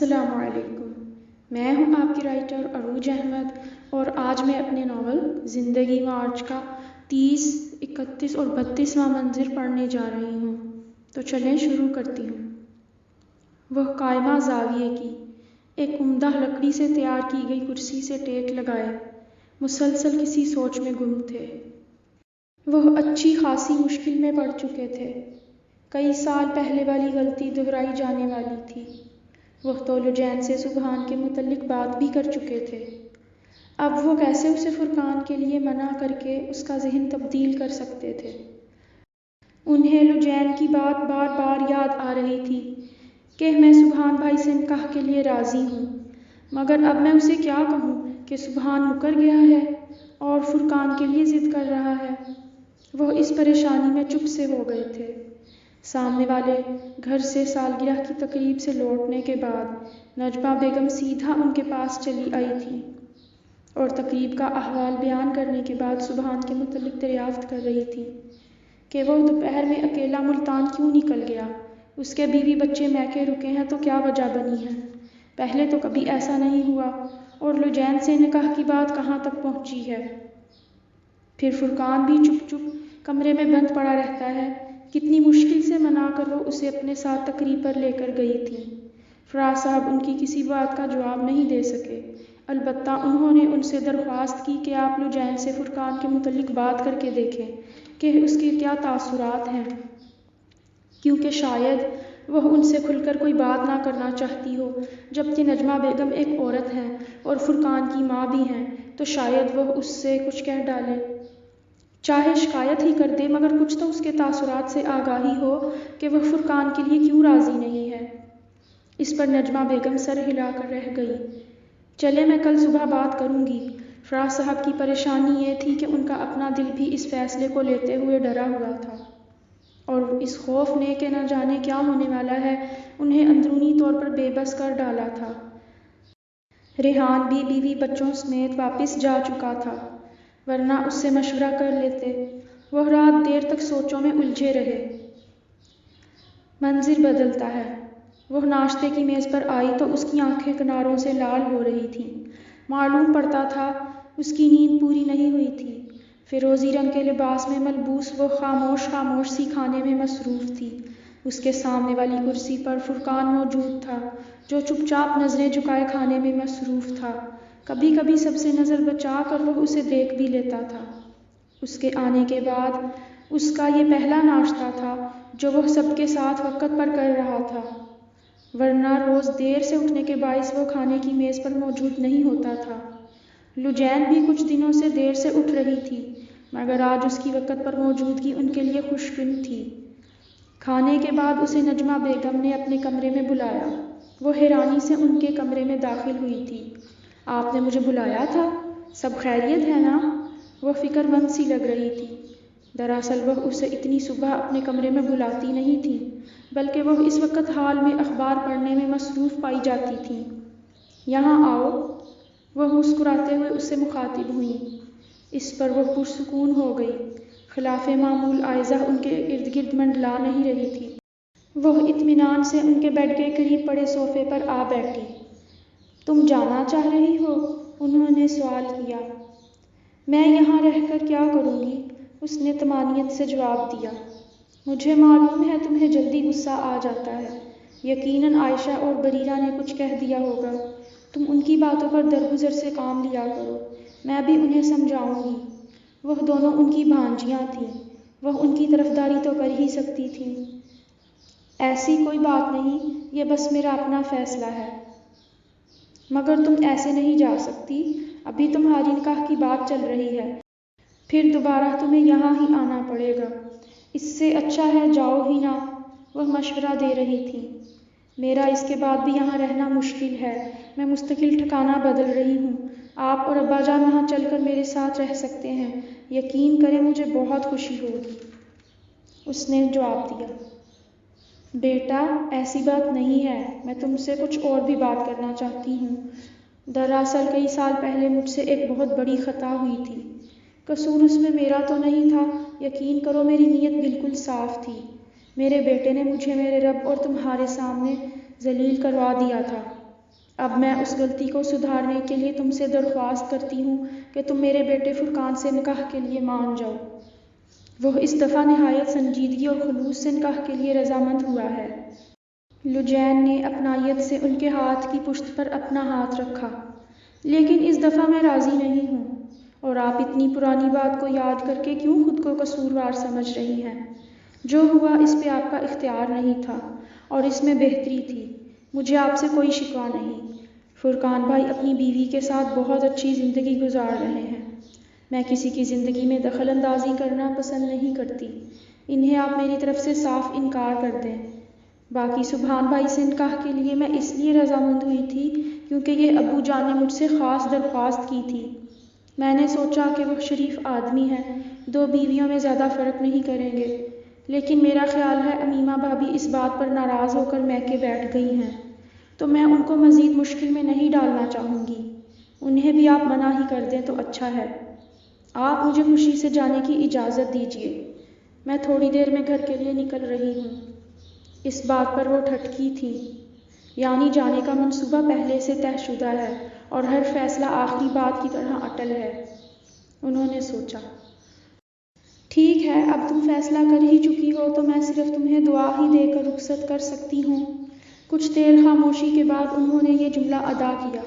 السلام علیکم، میں ہوں آپ کی رائٹر عروج احمد اور آج میں اپنے ناول زندگی مارچ کا 30، 31 اور 32واں منظر پڑھنے جا رہی ہوں۔ تو چلیں شروع کرتی ہوں۔ وہ قائمہ زاویے کی ایک عمدہ لکڑی سے تیار کی گئی کرسی سے ٹیک لگائے مسلسل کسی سوچ میں گم تھے۔ وہ اچھی خاصی مشکل میں پڑ چکے تھے۔ کئی سال پہلے والی غلطی دہرائی جانے والی تھی۔ وہ تو لجین سے سبحان کے متعلق بات بھی کر چکے تھے۔ اب وہ کیسے اسے فرقان کے لیے منع کر کے اس کا ذہن تبدیل کر سکتے تھے؟ انہیں لجین کی بات بار بار یاد آ رہی تھی کہ میں سبحان بھائی سے نکاح کے لیے راضی ہوں، مگر اب میں اسے کیا کہوں کہ سبحان مکر گیا ہے اور فرقان کے لیے ضد کر رہا ہے۔ وہ اس پریشانی میں چپ سے ہو گئے تھے۔ سامنے والے گھر سے سالگرہ کی تقریب سے لوٹنے کے بعد نجمہ بیگم سیدھا ان کے پاس چلی آئی تھی اور تقریب کا احوال بیان کرنے کے بعد سبحان کے متعلق دریافت کر رہی تھی کہ وہ دوپہر میں اکیلا ملتان کیوں نکل گیا، اس کے بیوی بچے میکے رکے ہیں تو کیا وجہ بنی ہے؟ پہلے تو کبھی ایسا نہیں ہوا، اور لجین سے نکاح کی بات کہاں تک پہنچی ہے؟ پھر فرقان بھی چپ چپ کمرے میں بند پڑا رہتا ہے۔ کتنی مشکل سے منا کر وہ اسے اپنے ساتھ تقریب پر لے کر گئی تھی۔ فراز صاحب ان کی کسی بات کا جواب نہیں دے سکے، البتہ انہوں نے ان سے درخواست کی کہ آپ لجین سے فرقان کے متعلق بات کر کے دیکھیں کہ اس کے کیا تاثرات ہیں، کیونکہ شاید وہ ان سے کھل کر کوئی بات نہ کرنا چاہتی ہو۔ جبکہ نجمہ بیگم ایک عورت ہیں اور فرقان کی ماں بھی ہیں، تو شاید وہ اس سے کچھ کہہ ڈالے، چاہے شکایت ہی کر دے، مگر کچھ تو اس کے تاثرات سے آگاہی ہو کہ وہ فرقان کے لیے کیوں راضی نہیں ہے۔ اس پر نجمہ بیگم سر ہلا کر رہ گئی۔ چلے میں کل صبح بات کروں گی۔ فراز صاحب کی پریشانی یہ تھی کہ ان کا اپنا دل بھی اس فیصلے کو لیتے ہوئے ڈرا ہوا تھا، اور اس خوف نے کہ نہ جانے کیا ہونے والا ہے انہیں اندرونی طور پر بے بس کر ڈالا تھا۔ ریحان بھی بیوی بچوں سمیت واپس جا چکا تھا، ورنہ اس سے مشورہ کر لیتے۔ وہ رات دیر تک سوچوں میں الجھے رہے۔ منظر بدلتا ہے۔ وہ ناشتے کی میز پر آئی تو اس کی آنکھیں کناروں سے لال ہو رہی تھیں۔ معلوم پڑتا تھا اس کی نیند پوری نہیں ہوئی تھی۔ فیروزی رنگ کے لباس میں ملبوس وہ خاموش خاموش سی کھانے میں مصروف تھی۔ اس کے سامنے والی کرسی پر فرقان موجود تھا، جو چپ چاپ نظریں جھکائے کھانے میں مصروف تھا۔ کبھی کبھی سب سے نظر بچا کر وہ اسے دیکھ بھی لیتا تھا۔ اس کے آنے کے بعد اس کا یہ پہلا ناشتہ تھا جو وہ سب کے ساتھ وقت پر کر رہا تھا، ورنہ روز دیر سے اٹھنے کے باعث وہ کھانے کی میز پر موجود نہیں ہوتا تھا۔ لجین بھی کچھ دنوں سے دیر سے اٹھ رہی تھی، مگر آج اس کی وقت پر موجودگی ان کے لیے خوش قسم تھی۔ کھانے کے بعد اسے نجمہ بیگم نے اپنے کمرے میں بلایا۔ وہ حیرانی سے ان کے کمرے میں داخل ہوئی تھی۔ آپ نے مجھے بلایا تھا؟ سب خیریت ہے نا؟ وہ فکر مند سی لگ رہی تھی۔ دراصل وہ اسے اتنی صبح اپنے کمرے میں بلاتی نہیں تھی، بلکہ وہ اس وقت حال میں اخبار پڑھنے میں مصروف پائی جاتی تھیں۔ یہاں آؤ، وہ مسکراتے ہوئے اس سے مخاطب ہوئیں۔ اس پر وہ پرسکون ہو گئی۔ خلاف معمول عائزہ ان کے ارد گرد منڈلا نہیں رہی تھی۔ وہ اطمینان سے ان کے بیڈ کے قریب پڑے صوفے پر آ بیٹھی۔ تم جانا چاہ رہی ہو؟ انہوں نے سوال کیا۔ میں یہاں رہ کر کیا کروں گی؟ اس نے طمانینت سے جواب دیا۔ مجھے معلوم ہے تمہیں جلدی غصہ آ جاتا ہے۔ یقیناً عائشہ اور بریرہ نے کچھ کہہ دیا ہوگا۔ تم ان کی باتوں پر درگزر سے کام لیا کرو، میں بھی انہیں سمجھاؤں گی۔ وہ دونوں ان کی بھانجیاں تھیں، وہ ان کی طرفداری تو کر ہی سکتی تھیں۔ ایسی کوئی بات نہیں، یہ بس میرا اپنا فیصلہ ہے۔ مگر تم ایسے نہیں جا سکتی، ابھی تمہاری نکاح کی بات چل رہی ہے، پھر دوبارہ تمہیں یہاں ہی آنا پڑے گا۔ اس سے اچھا ہے جاؤ ہی نہ، وہ مشورہ دے رہی تھی۔ میرا اس کے بعد بھی یہاں رہنا مشکل ہے، میں مستقل ٹھکانہ بدل رہی ہوں۔ آپ اور ابا جان وہاں چل کر میرے ساتھ رہ سکتے ہیں، یقین کریں مجھے بہت خوشی ہوگی۔ اس نے جواب دیا۔ بیٹا ایسی بات نہیں ہے، میں تم سے کچھ اور بھی بات کرنا چاہتی ہوں۔ دراصل کئی سال پہلے مجھ سے ایک بہت بڑی خطا ہوئی تھی۔ قصور اس میں میرا تو نہیں تھا، یقین کرو میری نیت بالکل صاف تھی۔ میرے بیٹے نے مجھے میرے رب اور تمہارے سامنے ذلیل کروا دیا تھا۔ اب میں اس غلطی کو سدھارنے کے لیے تم سے درخواست کرتی ہوں کہ تم میرے بیٹے فرقان سے نکاح کے لیے مان جاؤ۔ وہ اس دفعہ نہایت سنجیدگی اور خلوص سے نکاح کے لیے رضامند ہوا ہے۔ لجین نے اپنائیت سے ان کے ہاتھ کی پشت پر اپنا ہاتھ رکھا۔ لیکن اس دفعہ میں راضی نہیں ہوں، اور آپ اتنی پرانی بات کو یاد کر کے کیوں خود کو قصوروار سمجھ رہی ہیں؟ جو ہوا اس پہ آپ کا اختیار نہیں تھا، اور اس میں بہتری تھی۔ مجھے آپ سے کوئی شکوہ نہیں۔ فرقان بھائی اپنی بیوی کے ساتھ بہت اچھی زندگی گزار رہے ہیں۔ میں کسی کی زندگی میں دخل اندازی کرنا پسند نہیں کرتی۔ انہیں آپ میری طرف سے صاف انکار کر دیں۔ باقی سبحان بھائی سے نکاح کے لیے میں اس لیے رضامند ہوئی تھی کیونکہ یہ ابو جان نے مجھ سے خاص درخواست کی تھی۔ میں نے سوچا کہ وہ شریف آدمی ہیں، 2 بیویوں میں زیادہ فرق نہیں کریں گے، لیکن میرا خیال ہے امیمہ بھابھی اس بات پر ناراض ہو کر میکے بیٹھ گئی ہیں، تو میں ان کو مزید مشکل میں نہیں ڈالنا چاہوں گی۔ انہیں بھی آپ منع ہی کر دیں تو اچھا ہے۔ آپ مجھے خوشی سے جانے کی اجازت دیجیے، میں تھوڑی دیر میں گھر کے لیے نکل رہی ہوں۔ اس بات پر وہ ٹھٹکی تھی، یعنی جانے کا منصوبہ پہلے سے طے شدہ ہے اور ہر فیصلہ آخری بات کی طرح اٹل ہے۔ انہوں نے سوچا، ٹھیک ہے، اب تم فیصلہ کر ہی چکی ہو تو میں صرف تمہیں دعا ہی دے کر رخصت کر سکتی ہوں۔ کچھ دیر خاموشی کے بعد انہوں نے یہ جملہ ادا کیا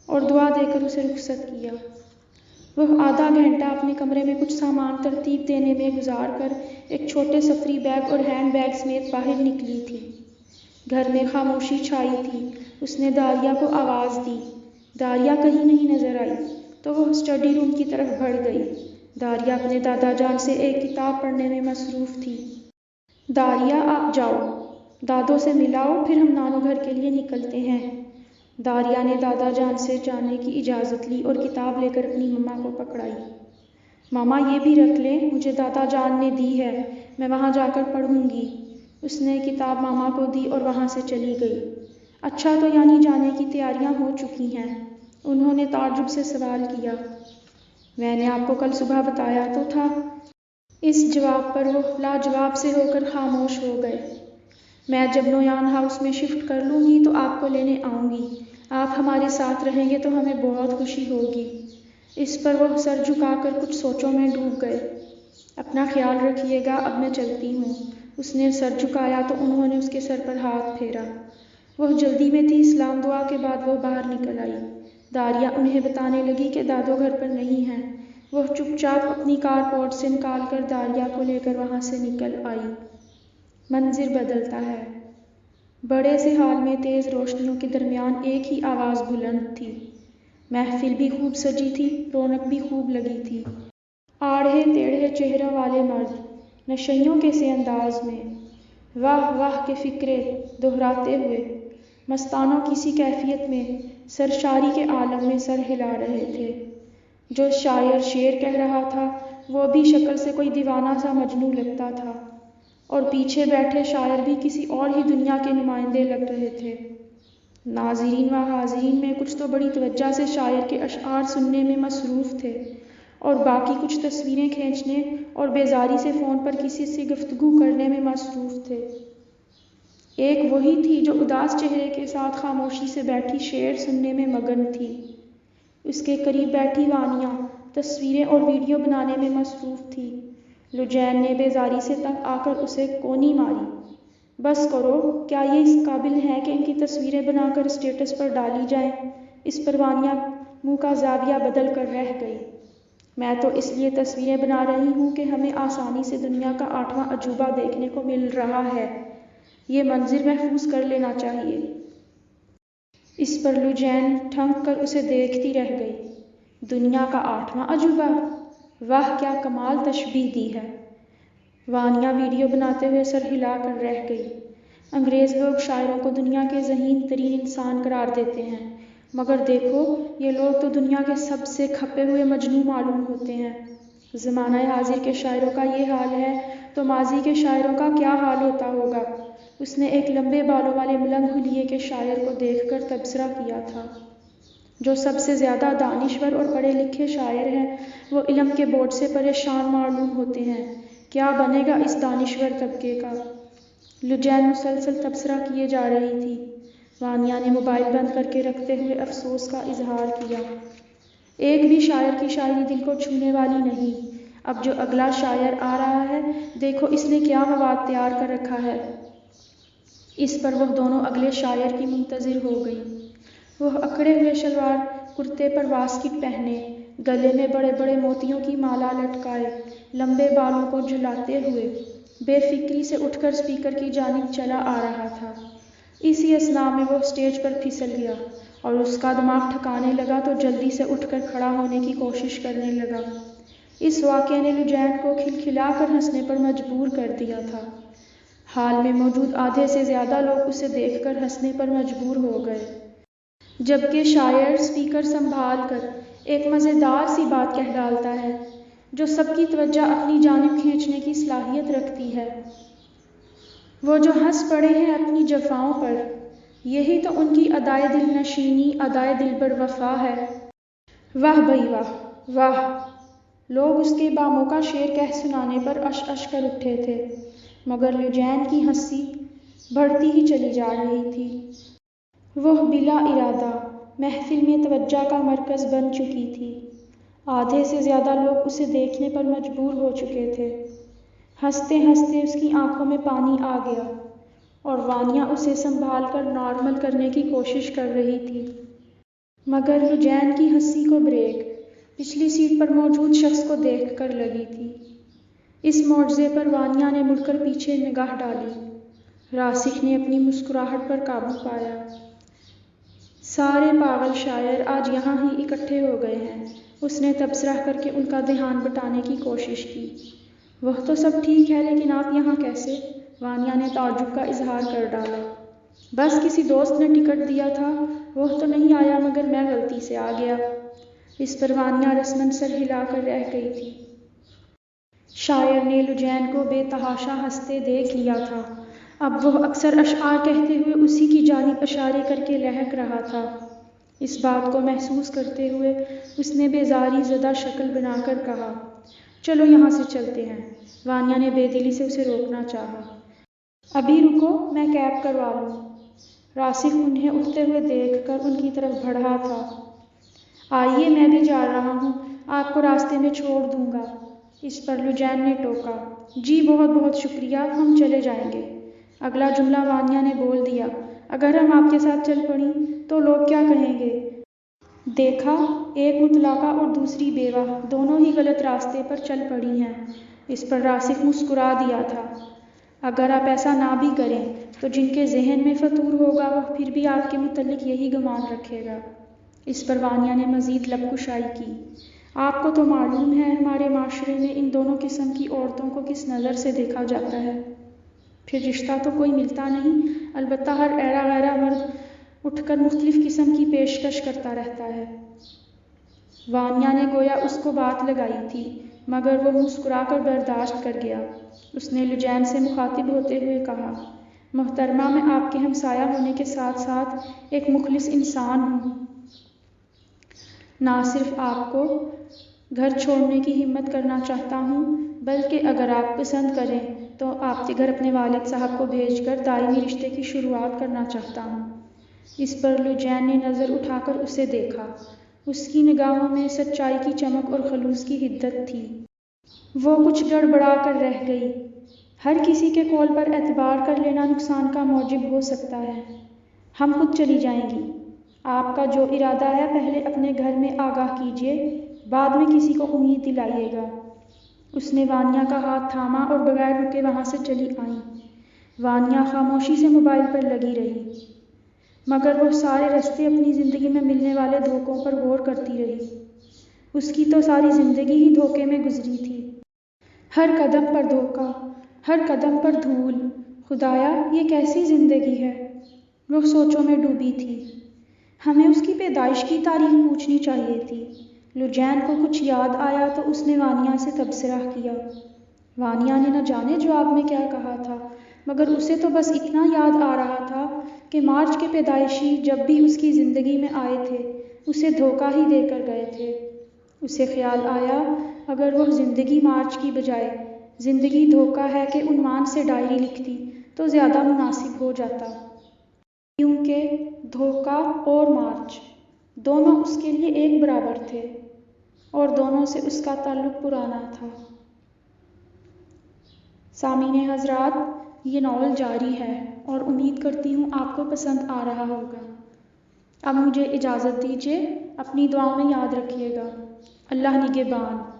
اور دعا دے کر اسے رخصت کیا۔ وہ آدھا گھنٹہ اپنے کمرے میں کچھ سامان ترتیب دینے میں گزار کر ایک چھوٹے سفری بیگ اور ہینڈ بیگ سمیت باہر نکلی تھی۔ گھر میں خاموشی چھائی تھی۔ اس نے داریہ کو آواز دی۔ داریہ کہیں نہیں نظر آئی تو وہ اسٹڈی روم کی طرف بڑھ گئی۔ داریہ اپنے دادا جان سے ایک کتاب پڑھنے میں مصروف تھی۔ داریہ آپ جاؤ، دادوں سے ملاؤ، پھر ہم نانو گھر کے لیے نکلتے ہیں۔ داریہ نے دادا جان سے جانے کی اجازت لی اور کتاب لے کر اپنی ماما کو پکڑائی۔ ماما یہ بھی رکھ لیں، مجھے دادا جان نے دی ہے، میں وہاں جا کر پڑھوں گی۔ اس نے کتاب ماما کو دی اور وہاں سے چلی گئی۔ اچھا، تو یعنی جانے کی تیاریاں ہو چکی ہیں؟ انہوں نے تعجب سے سوال کیا۔ میں نے آپ کو کل صبح بتایا تو تھا۔ اس جواب پر وہ لاجواب سے ہو کر خاموش ہو گئے۔ میں جب نویان ہاؤس میں شفٹ کر لوں گی تو آپ کو لینے آؤں گی۔ آپ ہمارے ساتھ رہیں گے تو ہمیں بہت خوشی ہوگی۔ اس پر وہ سر جھکا کر کچھ سوچوں میں ڈوب گئے۔ اپنا خیال رکھیے گا، اب میں چلتی ہوں۔ اس نے سر جھکایا تو انہوں نے اس کے سر پر ہاتھ پھیرا۔ وہ جلدی میں تھی، سلام دعا کے بعد وہ باہر نکل آئی۔ داریہ انہیں بتانے لگی کہ دادو گھر پر نہیں ہیں۔ وہ چپ چاپ اپنی کار پورٹ سے نکال کر داریہ کو لے کر وہاں سے نکل آئی۔ منظر بدلتا ہے۔ بڑے سے ہال میں تیز روشنیوں کے درمیان ایک ہی آواز بلند تھی۔ محفل بھی خوب سجی تھی، رونق بھی خوب لگی تھی۔ آڑھے تیڑھے چہروں والے مرد نشیوں کے سے انداز میں واہ واہ کے فقرے دہراتے ہوئے مستانوں کسی کیفیت میں سرشاری کے عالم میں سر ہلا رہے تھے۔ جو شاعر شعر کہہ رہا تھا وہ بھی شکل سے کوئی دیوانہ سا مجنوں لگتا تھا، اور پیچھے بیٹھے شاعر بھی کسی اور ہی دنیا کے نمائندے لگ رہے تھے۔ ناظرین و حاضرین میں کچھ تو بڑی توجہ سے شاعر کے اشعار سننے میں مصروف تھے، اور باقی کچھ تصویریں کھینچنے اور بیزاری سے فون پر کسی سے گفتگو کرنے میں مصروف تھے۔ ایک وہی تھی جو اداس چہرے کے ساتھ خاموشی سے بیٹھی شعر سننے میں مگن تھی۔ اس کے قریب بیٹھی وانیہ تصویریں اور ویڈیو بنانے میں مصروف تھی۔ لجین نے بیزاری سے تنگ آ کر اسے کونی ماری۔ بس کرو، کیا یہ اس قابل ہیں کہ ان کی تصویریں بنا کر اسٹیٹس پر ڈالی جائیں؟ اس پر وانیہ منہ کا زاویہ بدل کر رہ گئی۔ میں تو اس لیے تصویریں بنا رہی ہوں کہ ہمیں آسانی سے دنیا کا 8واں عجوبہ دیکھنے کو مل رہا ہے، یہ منظر محفوظ کر لینا چاہیے۔ اس پر لجین ٹھنک کر اسے دیکھتی رہ گئی۔ دنیا کا 8واں عجوبہ؟ واہ، کیا کمال تشبیہ دی ہے! وانیہ ویڈیو بناتے ہوئے سر ہلا کر رہ گئی۔ انگریز لوگ شاعروں کو دنیا کے ذہین ترین انسان قرار دیتے ہیں، مگر دیکھو یہ لوگ تو دنیا کے سب سے کھپے ہوئے مجنوں معلوم ہوتے ہیں۔ زمانہ حاضر کے شاعروں کا یہ حال ہے تو ماضی کے شاعروں کا کیا حال ہوتا ہوگا؟ اس نے ایک لمبے بالوں والے ملنگ حلیے کے شاعر کو دیکھ کر تبصرہ کیا تھا۔ جو سب سے زیادہ دانشور اور پڑھے لکھے شاعر ہیں وہ علم کے بوجھ سے پریشان معلوم ہوتے ہیں، کیا بنے گا اس دانشور طبقے کا؟ لجین مسلسل تبصرہ کیے جا رہی تھی۔ وانیا نے موبائل بند کر کے رکھتے ہوئے افسوس کا اظہار کیا۔ ایک بھی شاعر کی شاعری دل کو چھونے والی نہیں۔ اب جو اگلا شاعر آ رہا ہے، دیکھو اس نے کیا مواد تیار کر رکھا ہے۔ اس پر وہ دونوں اگلے شاعر کی منتظر ہو گئیں۔ وہ اکڑے ہوئے شلوار کرتے پر واسکٹ پہنے، گلے میں بڑے بڑے موتیوں کی مالا لٹکائے، لمبے بالوں کو جھلاتے ہوئے بے فکری سے اٹھ کر اسپیکر کی جانب چلا آ رہا تھا۔ اسی اثنا میں وہ اسٹیج پر پھسل گیا اور اس کا دماغ ٹھکانے لگا تو جلدی سے اٹھ کر کھڑا ہونے کی کوشش کرنے لگا۔ اس واقعے نے لوجین کو کھلکھلا کر ہنسنے پر مجبور کر دیا تھا۔ ہال میں موجود آدھے سے زیادہ لوگ اسے دیکھ کر ہنسنے پر مجبور ہو گئے، جبکہ شاعر اسپیکر سنبھال کر ایک مزیدار سی بات کہہ ڈالتا ہے جو سب کی توجہ اپنی جانب کھینچنے کی صلاحیت رکھتی ہے۔ وہ جو ہنس پڑے ہیں اپنی جفاؤں پر، یہی تو ان کی ادائے دل نشینی، ادائے دل بر وفا ہے۔ واہ بھئی واہ، واہ! لوگ اس کے باموقع شعر کہہ سنانے پر اش اش کر اٹھے تھے، مگر لوجین کی ہنسی بڑھتی ہی چلی جا رہی تھی۔ وہ بلا ارادہ محفل میں توجہ کا مرکز بن چکی تھی۔ آدھے سے زیادہ لوگ اسے دیکھنے پر مجبور ہو چکے تھے۔ ہنستے ہنستے اس کی آنکھوں میں پانی آ گیا اور وانیا اسے سنبھال کر نارمل کرنے کی کوشش کر رہی تھی، مگر لوجین کی ہنسی کو بریک پچھلی سیٹ پر موجود شخص کو دیکھ کر لگی تھی۔ اس معجزے پر وانیا نے مڑ کر پیچھے نگاہ ڈالی۔ راسخ نے اپنی مسکراہٹ پر قابو پایا۔ سارے پاگل شاعر آج یہاں ہی اکٹھے ہو گئے ہیں، اس نے تبصرہ کر کے ان کا دھیان بٹانے کی کوشش کی۔ وہ تو سب ٹھیک ہے، لیکن آپ یہاں کیسے؟ وانیا نے تعجب کا اظہار کر ڈالا۔ بس کسی دوست نے ٹکٹ دیا تھا، وہ تو نہیں آیا مگر میں غلطی سے آ گیا۔ اس پر وانیا رسماً سر ہلا کر رہ گئی تھی۔ شاعر نے لوجین کو بے تحاشا ہنستے دیکھ لیا تھا۔ اب وہ اکثر اشعار کہتے ہوئے اسی کی جانب اشارے کر کے لہک رہا تھا۔ اس بات کو محسوس کرتے ہوئے اس نے بیزاری زدہ شکل بنا کر کہا، چلو یہاں سے چلتے ہیں۔ وانیا نے بے دلی سے اسے روکنا چاہا۔ ابھی رکو، میں کیب کروا لوں۔ راسخ انہیں اٹھتے ہوئے دیکھ کر ان کی طرف بڑھا تھا۔ آئیے، میں بھی جا رہا ہوں، آپ کو راستے میں چھوڑ دوں گا۔ اس پر لوجین نے ٹوکا، جی بہت بہت شکریہ، ہم چلے جائیں گے۔ اگلا جملہ وانیا نے بول دیا، اگر ہم آپ کے ساتھ چل پڑیں تو لوگ کیا کہیں گے؟ دیکھا، ایک مطلقہ اور دوسری بیوہ دونوں ہی غلط راستے پر چل پڑی ہیں۔ اس پر راسخ مسکرا دیا تھا، اگر آپ ایسا نہ بھی کریں تو جن کے ذہن میں فطور ہوگا وہ پھر بھی آپ کے متعلق یہی گمان رکھے گا۔ اس پر وانیا نے مزید لب کشائی کی، آپ کو تو معلوم ہے ہمارے معاشرے میں ان دونوں قسم کی عورتوں کو کس نظر سے دیکھا جاتا ہے۔ پھر رشتہ تو کوئی ملتا نہیں، البتہ ہر ایرا غیرا مرد اٹھ کر مختلف قسم کی پیشکش کرتا رہتا ہے۔ وانیا نے گویا اس کو بات لگائی تھی، مگر وہ مسکرا کر برداشت کر گیا۔ اس نے لوجین سے مخاطب ہوتے ہوئے کہا، محترمہ، میں آپ کے ہمسایہ ہونے کے ساتھ ساتھ ایک مخلص انسان ہوں۔ نہ صرف آپ کو گھر چھوڑنے کی ہمت کرنا چاہتا ہوں، بلکہ اگر آپ پسند کریں تو آپ کے گھر اپنے والد صاحب کو بھیج کر دائمی رشتے کی شروعات کرنا چاہتا ہوں۔ اس پر لوجین نے نظر اٹھا کر اسے دیکھا۔ اس کی نگاہوں میں سچائی کی چمک اور خلوص کی حدت تھی۔ وہ کچھ گڑبڑا کر رہ گئی۔ ہر کسی کے قول پر اعتبار کر لینا نقصان کا موجب ہو سکتا ہے۔ ہم خود چلی جائیں گی۔ آپ کا جو ارادہ ہے پہلے اپنے گھر میں آگاہ کیجیے، بعد میں کسی کو امید دلائیے گا۔ اس نے وانیا کا ہاتھ تھاما اور بغیر رکے وہاں سے چلی آئیں۔ وانیا خاموشی سے موبائل پر لگی رہی، مگر وہ سارے راستے اپنی زندگی میں ملنے والے دھوکوں پر غور کرتی رہی۔ اس کی تو ساری زندگی ہی دھوکے میں گزری تھی۔ ہر قدم پر دھوکا، ہر قدم پر دھول۔ خدایا، یہ کیسی زندگی ہے؟ وہ سوچوں میں ڈوبی تھی۔ ہمیں اس کی پیدائش کی تاریخ پوچھنی چاہیے تھی۔ لوجین کو کچھ یاد آیا تو اس نے وانیا سے تبصرہ کیا۔ وانیا نے نہ جانے جواب میں کیا کہا تھا، مگر اسے تو بس اتنا یاد آ رہا تھا کہ مارچ کے پیدائشی جب بھی اس کی زندگی میں آئے تھے اسے دھوکہ ہی دے کر گئے تھے۔ اسے خیال آیا، اگر وہ زندگی مارچ کی بجائے زندگی دھوکہ ہے کہ عنوان سے ڈائری لکھتی تو زیادہ مناسب ہو جاتا، کیونکہ دھوکہ اور مارچ دونوں اس کے لیے ایک برابر تھے اور دونوں سے اس کا تعلق پرانا تھا۔ سامعین حضرات، یہ ناول جاری ہے اور امید کرتی ہوں آپ کو پسند آ رہا ہوگا۔ اب مجھے اجازت دیجیے، اپنی دعاؤں میں یاد رکھیے گا۔ اللہ نگہبان۔